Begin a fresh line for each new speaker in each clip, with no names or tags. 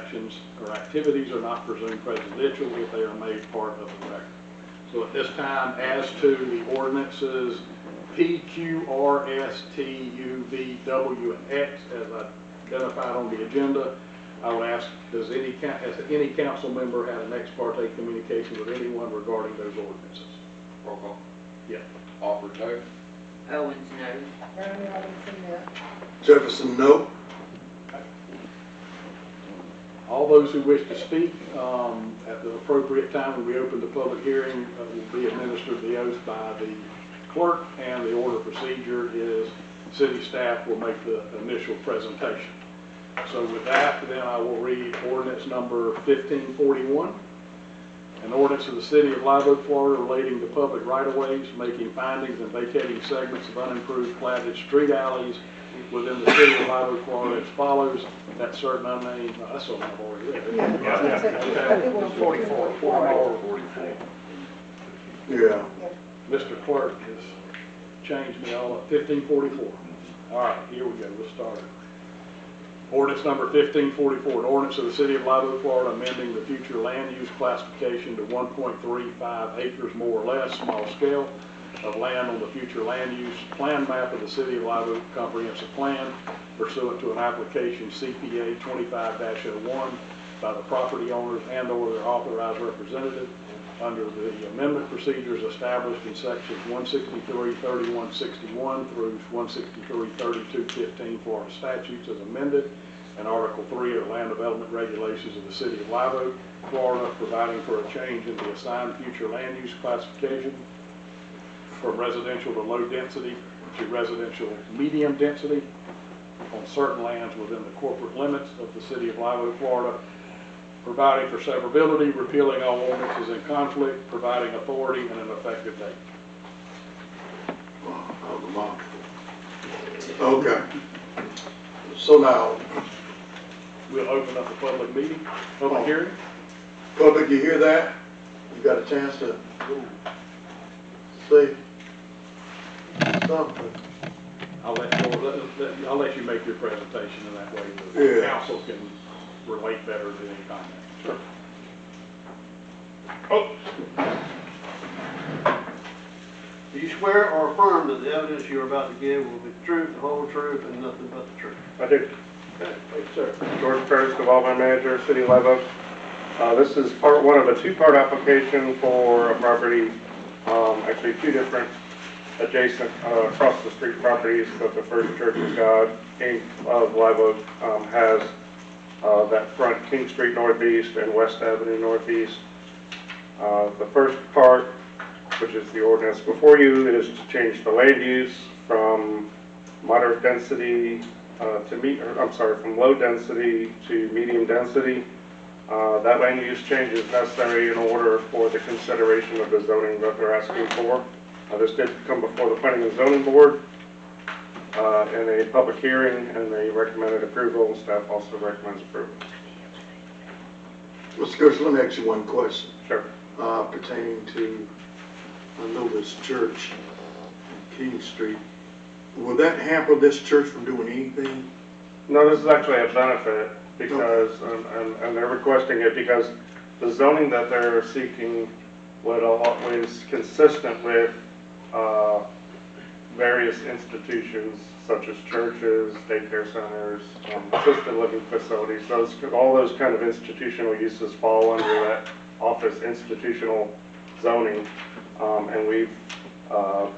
actions or activities are not presumed prejudicial if they are made part of the record. So at this time, as to the ordinances P, Q, R, S, T, U, V, W, and X, as identified on the agenda, I would ask, has any council member had an ex parte communication with anyone regarding those ordinances?
Roll call.
Yeah.
Alford, no.
Owens, no.
Ronnie Robinson, no.
Jefferson, no.
All those who wish to speak at the appropriate time when we open the public hearing will be administered the oath by the clerk, and the order of procedure is city staff will make the initial presentation. So with that, then I will read ordinance number 1541. An ordinance of the City of Live Oak, Florida relating to public right-of-ways, making findings and vacating segments of unimproved platted street alleys within the City of Live Oak, Florida as follows, that certain unnamed, that's what I've already read.
Yeah.
44.
Yeah.
Mr. Clerk has changed me all up, 1544. All right, here we go, we'll start. Ordinance number 1544, an ordinance of the City of Live Oak, Florida, amending the future land use classification to 1.35 acres more or less, small scale, of land on the future land use plan map of the City of Live Oak Comprehensive Plan pursuant to an application CPA 25-01 by the property owners and/or their authorized representative under the amendment procedures established in sections 163-3161 through 163-3215 Florida statutes as amended, and Article 3 of Land Development Regulations of the City of Live Oak, Florida, providing for a change in the assigned future land use classification from residential to low density to residential medium density on certain lands within the corporate limits of the City of Live Oak, Florida, providing for severability, repealing all ordinances in conflict, providing authority and an effective date.
Okay. So now,
We'll open up the public meeting, public hearing.
public, you hear that? You got a chance to say something?
I'll let you make your presentation, and that way the
Yeah.
council can relate better to any comment.
Sure.
Do you swear or affirm that the evidence you are about to give will be the truth, the whole truth, and nothing but the truth?
I do.
Okay, thank you, sir.
George Paris, Development Manager, City of Live Oak. This is part one of a two-part application for a property, actually two different adjacent across the street properties that the First Church of God, Inc. of Live Oak has that front King Street Northeast and West Avenue Northeast. The first part, which is the ordinance before you, is to change the land use from moderate density from low density to medium density. That land use change is necessary in order for the consideration of the zoning that they're asking for. This did come before the Planning and Zoning Board in a public hearing, and they recommended approval, and staff also recommends approval.
Mr. Coach, let me ask you one question.
Sure.
Pertaining to, I know this church on King Street. Will that hamper this church from doing anything?
No, this is actually a benefit because, and they're requesting it because the zoning that they're seeking is consistent with various institutions such as churches, daycare centers, assisted living facilities. All those kind of institutional uses fall under that office institutional zoning, and we've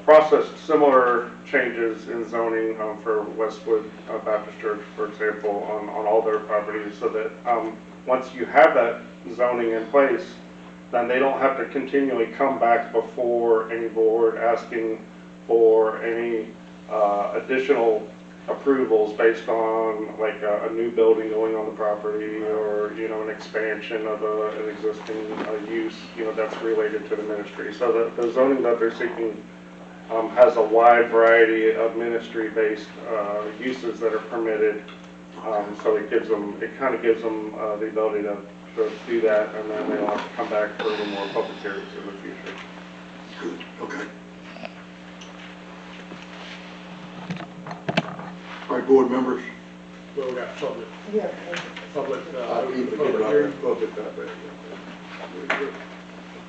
processed similar changes in zoning for Westwood Baptist Church, for example, on all their properties, so that once you have that zoning in place, then they don't have to continually come back before any board asking for any additional approvals based on like a new building going on the property, or an expansion of an existing use that's related to the ministry. So the zoning that they're seeking has a wide variety of ministry-based uses that are permitted. So it kind of gives them the ability to do that, and then they don't have to come back for any more public hearings in the future.
Good, okay. All right, board members.
Well, we got public.
Yeah.
public,
I'll
open
keep
the
it
public
right
hearing.
in public out there. Very good.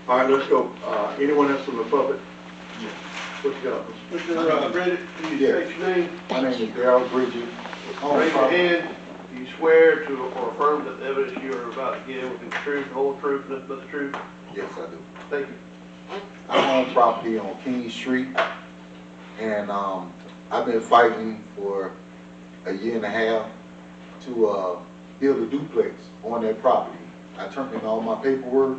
All right, let's go. Anyone else from the public? What you got?
Mr. Bridget, can you state your name?
My name is Darrell Bridget.
Raise your hand. Do you swear to or affirm that the evidence you are about to give will be the truth, the whole truth, nothing but the truth?
Yes, I do.
Thank you.
I own property on King Street, and I've been fighting for a year and a half to build a duplex on that property. I turned in all my paperwork,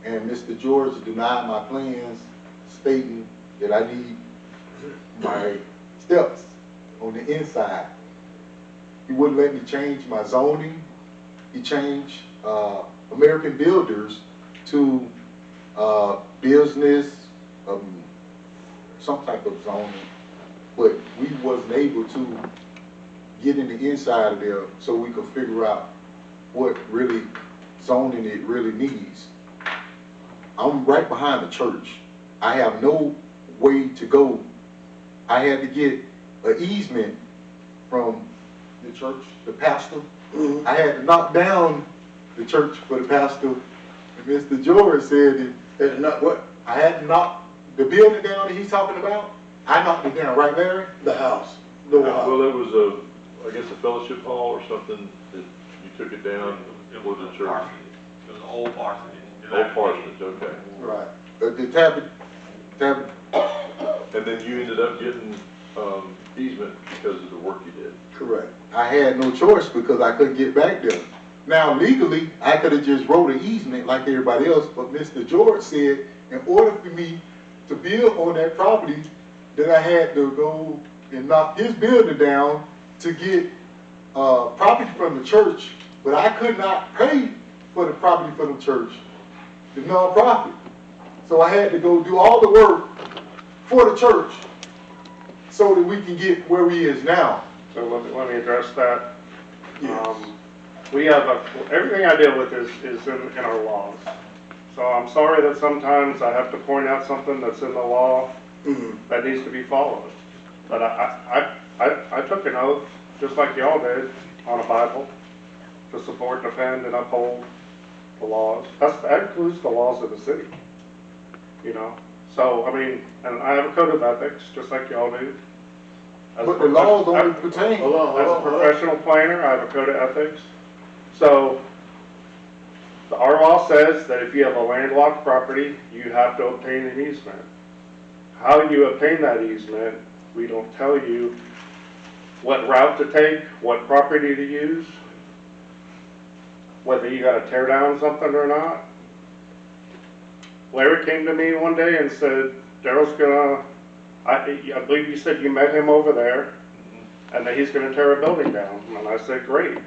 and Mr. George denied my plans, stating that I need my steps on the inside. He wouldn't let me change my zoning. He changed American Builders to business, some type of zoning, but we wasn't able to get in the inside of there so we could figure out what really zoning it really needs. I'm right behind the church. I have no way to go. I had to get an easement from the church, the pastor. I had to knock down the church for the pastor. And Mr. George said that
That's not what?
I had to knock the building down that he's talking about. I knocked it down, right, Larry?
The house. The house.
Well, there was a, I guess a fellowship hall or something that you took it down for the church.
It was an old parsonage.
Old parsonage, okay.
Right. The tab,
And then you ended up getting easement because of the work you did.
Correct.
I had no choice because I couldn't get back there. Now, legally, I could have just wrote an easement like everybody else, but Mr. George said in order for me to build on that property, that I had to go and knock his building down to get property from the church, but I could not pay for the property from the church, the nonprofit. So I had to go do all the work for the church so that we can get where we is now.
So let me address that.
Yes.
We have everything I deal with is in our laws. So I'm sorry that sometimes I have to point out something that's in the law that needs to be followed. But I took an oath, just like y'all did, on a Bible, to support, defend, and uphold the laws. That includes the laws of the city, you know? So, I mean, and I have a code of ethics, just like y'all do.
But the laws only pertain.
Hold on,
As a professional planner, I have a code of ethics. So, our law says that if you have a landlocked property, you have to obtain an easement. How you obtain that easement, we don't tell you what route to take, what property to use, whether you gotta tear down something or not. Larry came to me one day and said, Daryl's gonna, I believe you said you met him over there, and that he's gonna tear a building down. And I said, great,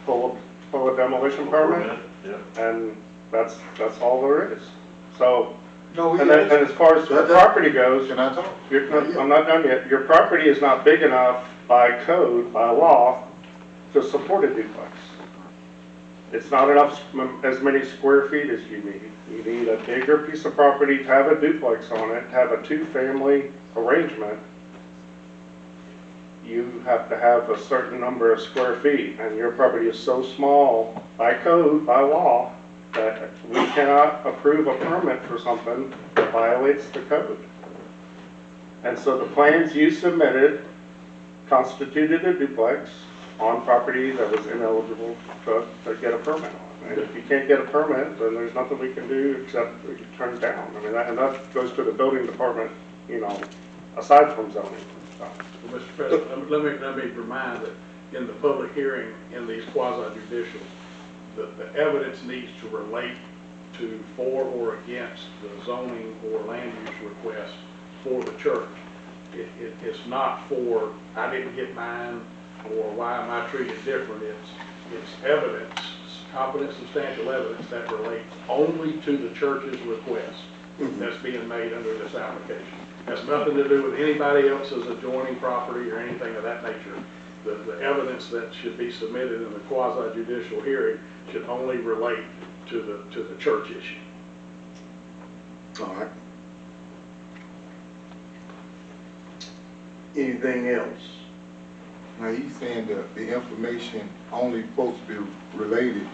pull a demolition permit,
Yeah.
and that's all there is. So,
No,
and as far as the property goes,
Can I talk?
I'm not done yet. Your property is not big enough by code, by law, to support a duplex. It's not enough, as many square feet as you need. You need a bigger piece of property to have a duplex on it, to have a two-family arrangement. You have to have a certain number of square feet, and your property is so small by code, by law, that we cannot approve a permit for something that violates the code. And so the plans you submitted constituted a duplex on property that was ineligible to get a permit on. And if you can't get a permit, then there's nothing we can do except turn it down. I mean, that goes to the building department, you know, aside from zoning. So.
Well, Mr. President, let me remind that in the public hearing, in these quasi-judicial, the evidence needs to relate to for or against the zoning or land use request for the church. It's not for, I didn't get mine, or why am I treated different. It's evidence, competent, substantial evidence that relates only to the church's request that's being made under this application. Has nothing to do with anybody else's adjoining property or anything of that nature. The evidence that should be submitted in the quasi-judicial hearing should only relate to the church issue.
All right. Anything else?
Now, he's saying that the information only supposed to be related.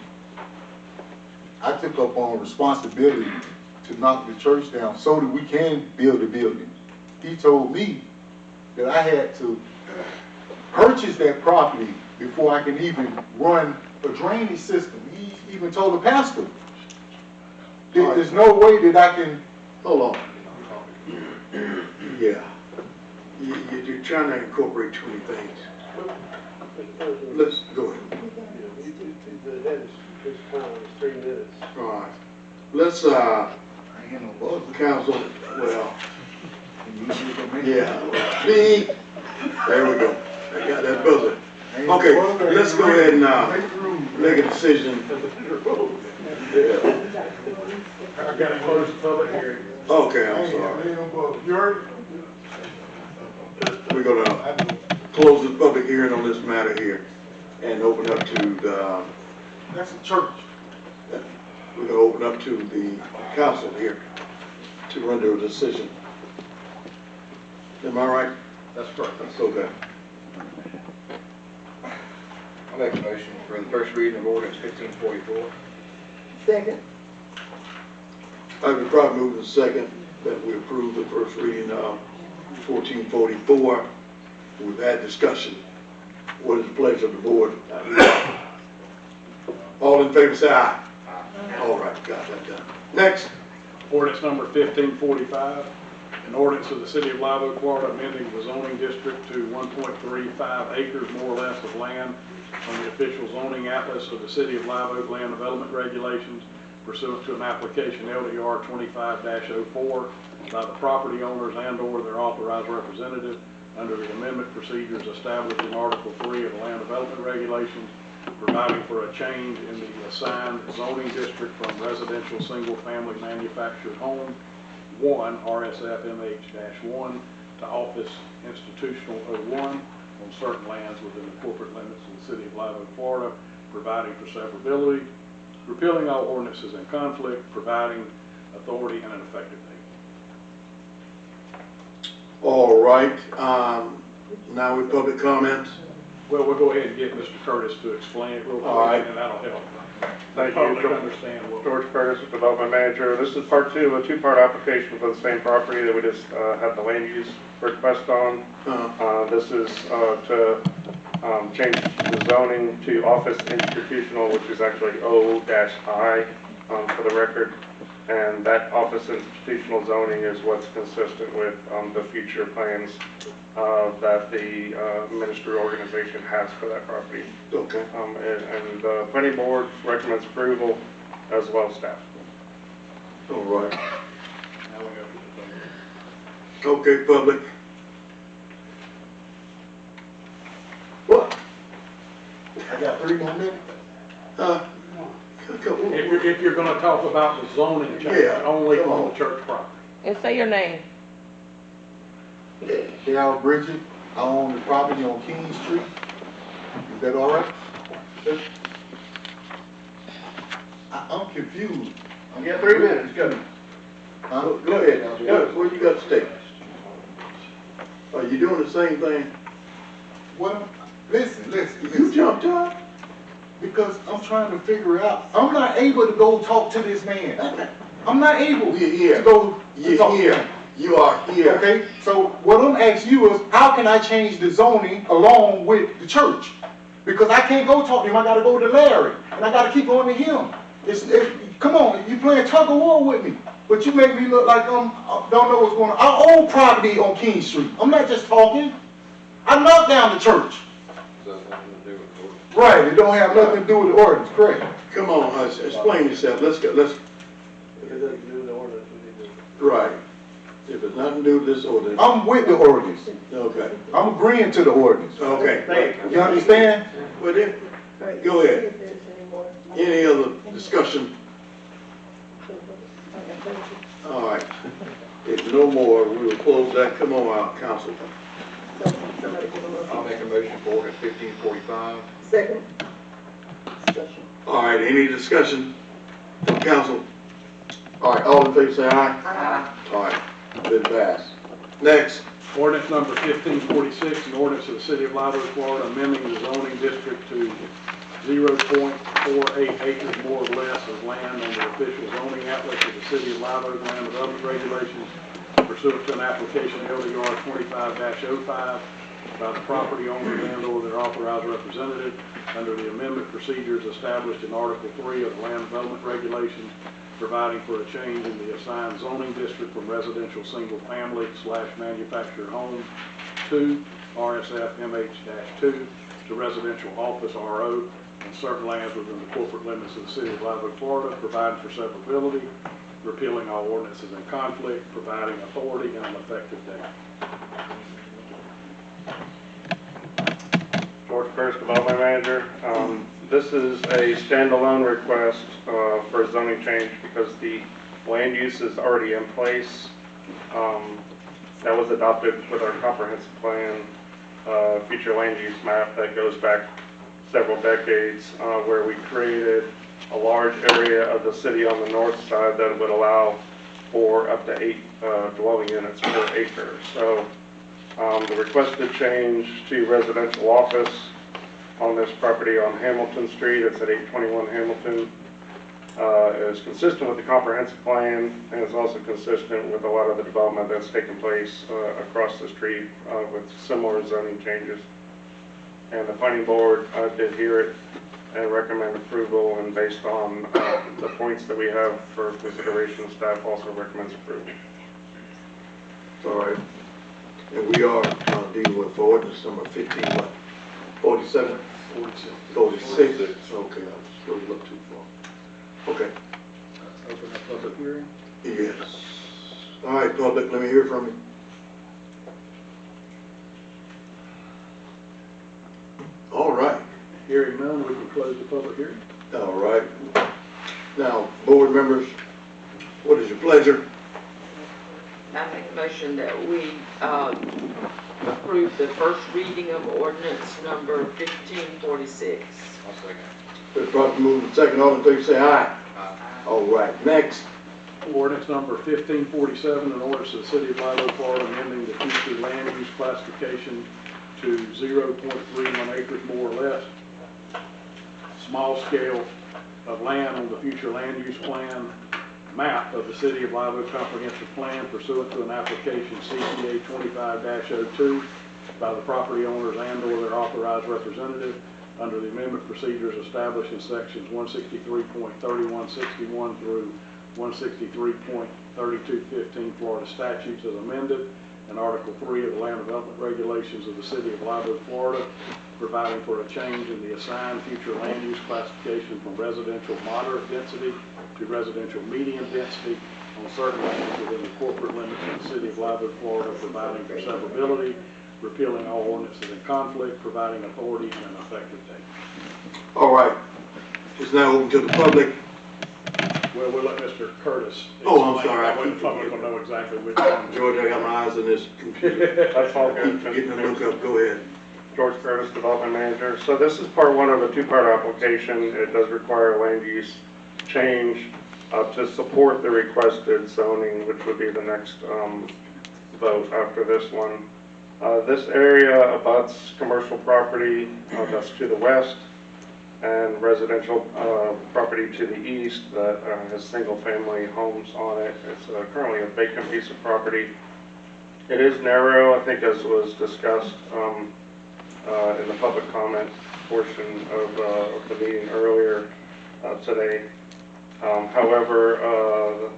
I took up on responsibility to knock the church down so that we can build a building. He told me that I had to purchase that property before I can even run a drainage system. He even told the pastor, there's no way that I can.
Hold on. Yeah. You're trying to incorporate too many things. Let's go ahead.
His time is 3 minutes.
All right. Let's,
I ain't got no buzzer.
council, well,
Can you use your man?
yeah. Beep. There we go. I got that buzzer.
Ain't no
Okay,
buzzer,
let's
ain't
go
no
ahead and,
make the room.
make a decision. Yeah.
I got to close the public hearing.
Okay, I'm
Ain't
sorry.
no buzzer. You heard
We're gonna close the public hearing on this matter here and open up to the,
That's a church.
we're gonna open up to the council here to render a decision. Am I right?
That's correct.
That's okay.
I make a motion for the first reading of ordinance 1544.
Second.
I've been probably moved in second that we approve the first reading of 1444. We've had discussion. What is the pleasure of the board? All in favor, say aye. All right, got that done. Next.
Ordinance number 1545, an ordinance of the City of Live Oak, Florida, amending the zoning district to 1.35 acres more or less of land on the official zoning atlas of the City of Live Oak Land Development Regulations pursuant to an application LDR 25-04 by the property owners and/or their authorized representative under the amendment procedures established in Article 3 of the Land Development Regulations, providing for a change in the assigned zoning district from residential single-family manufactured home 1 RSF MH-1 to office institutional 01 on certain lands within the corporate limits of the City of Live Oak, Florida, providing for severability, repealing all ordinances in conflict, providing authority and an effective date.
All right, now with public comments.
Well, we'll go ahead and get Mr. Curtis to explain it real quick,
All right.
and that'll help
Thank
the public
you,
understand what.
George Curtis, Development Manager. This is part two of a two-part application for the same property that we just had the land use request on. This is to change the zoning to office institutional, which is actually O-I for the record. And that office institutional zoning is what's consistent with the future plans that the ministry organization has for that property.
Okay.
And the planning board recommends approval as well as staff.
All right.
Now we go to the public.
Okay, public. What?
I got 3 more minutes.
If you're gonna talk about the zoning change,
Yeah,
only
come
on
on.
the church property.
And say your name.
Darryl Bridget, I own the property on King Street. Is that all right? I'm confused.
You got 3 minutes, go.
Huh?
Go ahead. What you got to state? Are you doing the same thing?
Well, listen.
You jumped up?
Because I'm trying to figure it out. I'm not able to go talk to this man. I'm not able
You're here.
to go to
You're
talk to
here.
him.
You are here.
Okay, so what I'm asking you is, how can I change the zoning along with the church? Because I can't go talk to him, I gotta go to Larry, and I gotta keep going to him. Come on, you playing tug of war with me, but you make me look like I don't know what's going on. I own property on King Street. I'm not just talking. I knocked down the church.
Does that have nothing to do with the ordinance?
Right, it don't have nothing to do with the ordinance, correct?
Come on, Hush, explain yourself. Let's go, let's,
It doesn't do with the ordinance, we need to.
right. If it's nothing to do with this ordinance,
I'm with the ordinance.
okay.
I'm agreeing to the ordinance.
Okay.
You understand?
Well then,
Right.
Go ahead.
See if there's any more.
any other discussion?
Okay, thank you.
All right. If no more, we will close that. Come on out, council.
So, somebody give a motion.
I'll make a motion for ordinance 1545.
Second. Discussion.
All right, any discussion from council? All right, all in favor say aye.
Aye.
All right, been passed. Next.
Ordinance number 1546, an ordinance of the City of Live Oak, Florida, amending the zoning district to 0.48 acres more or less of land on the official zoning atlas of the City of Live Oak Land Development Regulations pursuant to an application LDR 25-05 by the property owner and/or their authorized representative under the amendment procedures established in Article 3 of the Land Development Regulations, providing for a change in the assigned zoning district from residential single-family / manufactured homes to RSF MH-2 to residential office RO and certain lands within the corporate limits of the City of Live Oak, Florida, providing for severability, repealing all ordinances in conflict, providing authority and an effective date.
George Curtis, Development Manager. This is a standalone request for a zoning change because the land use is already in place. That was adopted with our comprehensive plan, future land use map that goes back several decades, where we created a large area of the city on the north side that would allow for up to 8 dwelling units per acre. So the requested change to residential office on this property on Hamilton Street, it's at 821 Hamilton, is consistent with the comprehensive plan and is also consistent with a lot of the development that's taken place across the street with similar zoning changes. And the planning board did hear it and recommend approval, and based on the points that we have for consideration, staff also recommends approval.
All right. And we are dealing with ordinance number 47? 46. Okay, I was going to look too far. Okay.
Open up public hearing.
Yes. All right, public, let me hear from you. All right.
Hearing none, we can close the public hearing.
All right. Now, board members, what is your pleasure?
I make a motion that we approve the first reading of ordinance number 1546.
I'll second.
Been properly moved and second, all in favor say aye. All right, next.
Ordinance number 1547, an ordinance of the City of Live Oak, Florida, amending the future land use classification to 0.31 acres more or less. Small scale of land on the future land use plan map of the City of Live Oak Comprehensive Plan pursuant to an application CPA 25-02 by the property owners and/or their authorized representative under the amendment procedures established in sections 163.3161 through 163.3215 Florida statutes as amended, and Article 3 of the Land Development Regulations of the City of Live Oak, Florida, providing for a change in the assigned future land use classification from residential moderate density to residential medium density on certain lands within the corporate limits of the City of Live Oak, Florida, providing for severability, repealing all ordinances in conflict, providing authority and an effective date.
All right. It's now open to the public.
Well, we'll let Mr. Curtis.
Oh, I'm sorry.
I want the public will know exactly which one.
George, I got my eyes on this computer.
That's all good.
Getting a look up, go ahead.
George Curtis, Development Manager. So this is part one of a two-part application. It does require a land use change to support the requested zoning, which would be the next vote after this one. This area abuts commercial property that's to the west and residential property to the east that has single-family homes on it. It's currently a vacant piece of property. It is narrow, I think, as was discussed in the public comment portion of the meeting earlier today. However,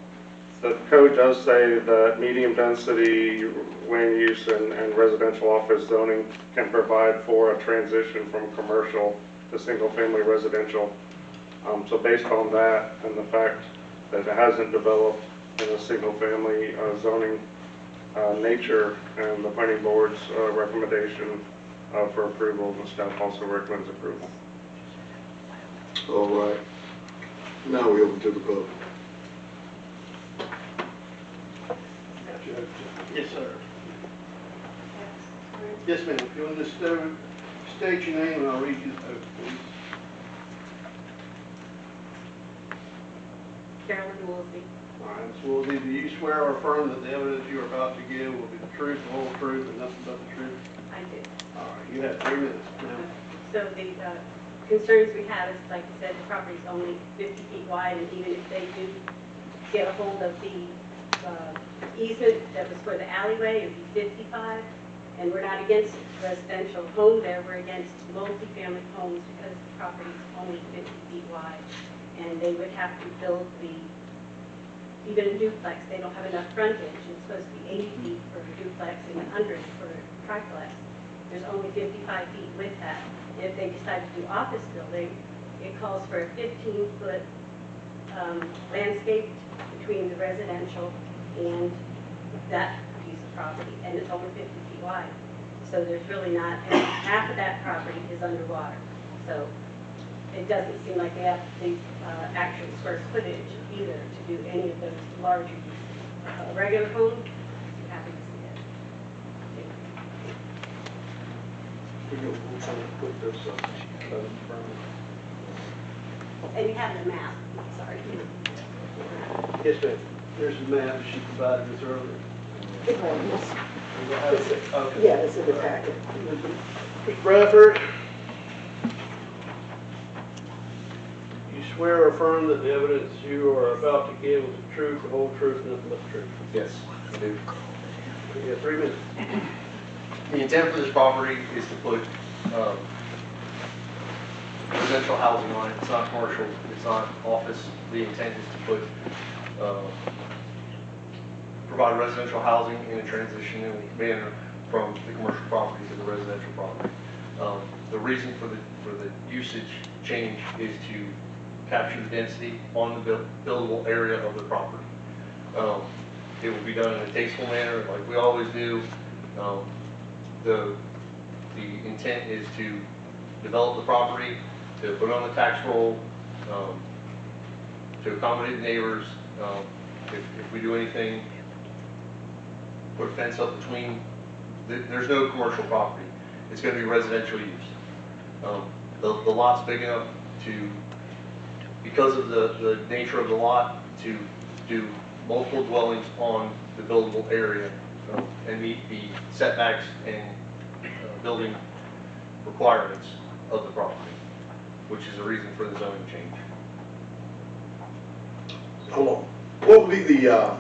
the code does say that medium density land use and residential office zoning can provide for a transition from commercial to single family residential. So based on that and the fact that it hasn't developed in a single family zoning nature, and the planning board's recommendation for approval, the staff also recommends approval.
All right. Now we open to the public.
Yes, sir. Yes, ma'am. If you want to state your name and I'll read you the oath, please.
Carolyn Woolsey,
All right, so we'll do you swear or affirm that the evidence you are about to give will be the truth, the whole truth, and nothing but the truth?
I do.
All right, you have 3 minutes, ma'am.
So the concerns we have is, like I said, the property's only 50 feet wide, and even if they do get a hold of the easement that was for the alleyway, it'd be 55. And we're not against residential home there, we're against multifamily homes because the property's only 50 feet wide. And they would have to build even a duplex, they don't have enough frontage. It's supposed to be 80 feet for a duplex and 100 for a triplex. There's only 55 feet with that. And if they decide to do office building, it calls for a 15-foot landscape between the residential and that piece of property, and it's only 50 feet wide. So there's really not, and half of that property is underwater. So it doesn't seem like they have the actual square footage either to do any of those larger uses. Regular homes, I'm happy to see it.
Put this up.
And you have the map, sorry.
Yes, ma'am. Here's the map that she provided us earlier.
Good morning, Miss.
Okay.
Yeah, it's in the packet.
Mr. Bradford, you swear or affirm that the evidence you are about to give is the truth, the whole truth, and nothing but the truth?
Yes, I do.
You have 3 minutes.
The intent for this property is to put residential housing on it. It's not commercial, it's not office. The intent is to put, provide residential housing in a transitional manner from the commercial property to the residential property. The reason for the usage change is to capture the density on the buildable area of the property. It will be done in a tasteful manner, like we always do. The intent is to develop the property, to put it on the tax roll, to accommodate the neighbors. If we do anything, put a fence up between, there's no commercial property. It's going to be residential use. The lot's big enough to, because of the nature of the lot, to do multiple dwellings on the buildable area and meet the setbacks and building requirements of the property, which is the reason for the zoning change.
Hold on. What would be the